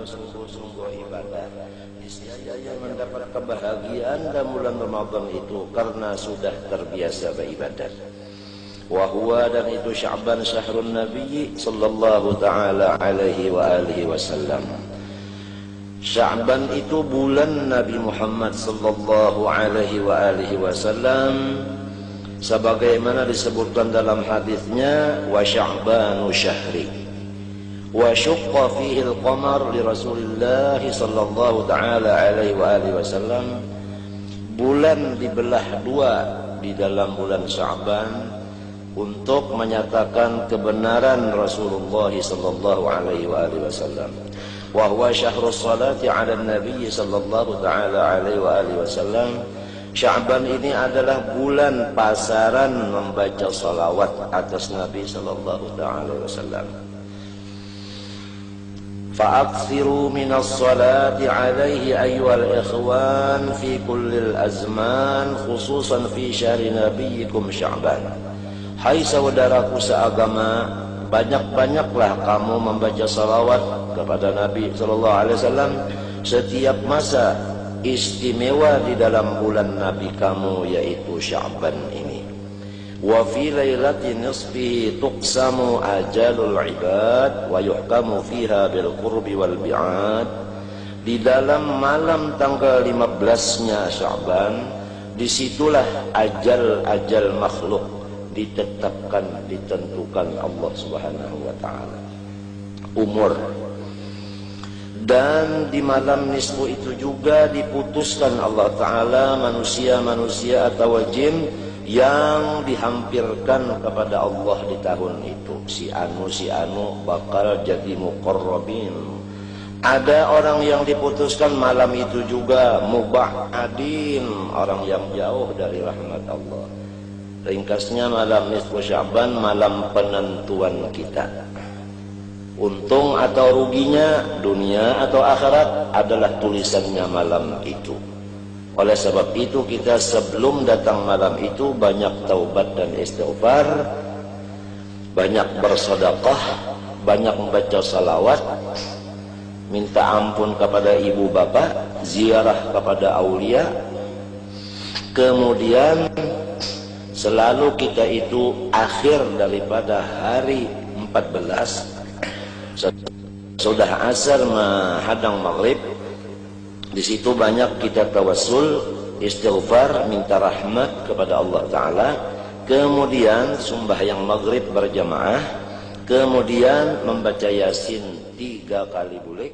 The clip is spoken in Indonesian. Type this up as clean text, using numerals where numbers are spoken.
bersungguh-sungguh ibadah, niscaya mendapat kebahagiaan dalam bulan Ramadan itu karena sudah terbiasa beribadah. Wa huwa, dan itu Sya'ban syahrun Nabi sallallahu ta'ala alaihi wa alihi wasallam. Sya'ban itu bulan Nabi Muhammad sallallahu alaihi wa alihi wasallam, sebagaimana disebutkan dalam hadisnya, wa Sya'banu syahri wa syuqqa fihi al-qamar li Rasulillah sallallahu ta'ala alaihi wa alihi wasallam. Bulan dibelah dua di dalam bulan Sya'ban untuk menyatakan kebenaran Rasulullah sallallahu alaihi wa alihi wasallam. Wa huwa syahrus salati 'ala nabi sallallahu ta'ala alaihi wa alihi wasallam. Sya'ban ini adalah bulan pasaran membaca salawat atas Nabi sallallahu ta'ala alaihi wasallam. فأكثروا من الصلاة عليه أيها الإخوان في كل الأزمان خصوصا في شهر نبيكم شعبان. Hai saudaraku seagama, banyak-banyaklah kamu membaca salawat kepada Nabi sallallahu alaihi wasallam setiap masa istimewa di dalam bulan Nabi kamu, yaitu Sya'ban ini. Wa fi lailati nisfihi tuqsamu ajalul ibad wa yuhkamu fiha bil qurbi wal bi'ad. Di dalam malam tanggal 15-nya Sya'ban, disitulah ajal-ajal makhluk ditetapkan, ditentukan Allah Subhanahu wa ta'ala, umur. Dan di malam nisfu itu juga diputuskan Allah ta'ala manusia-manusia atau jin yang dihampirkan kepada Allah di tahun itu. Si anu bakal jadi muqarrabin. Ada orang yang diputuskan malam itu juga muba'adin, orang yang jauh dari rahmat Allah. Ringkasnya, malam nisfu Sya'ban malam penentuan kita. Untung atau ruginya, dunia atau akhirat, adalah tulisannya malam itu. Oleh sebab itu kita sebelum datang malam itu banyak taubat dan istighfar, banyak bersedekah, banyak membaca salawat, minta ampun kepada ibu bapak, ziarah kepada aulia. Kemudian selalu kita itu akhir daripada hari 14 sudah asar menghadang maghrib. Di situ banyak kita tawassul, istighfar, minta rahmat kepada Allah Ta'ala. Kemudian sembahyang maghrib berjamaah. Kemudian membaca Yasin 3 kali bulik.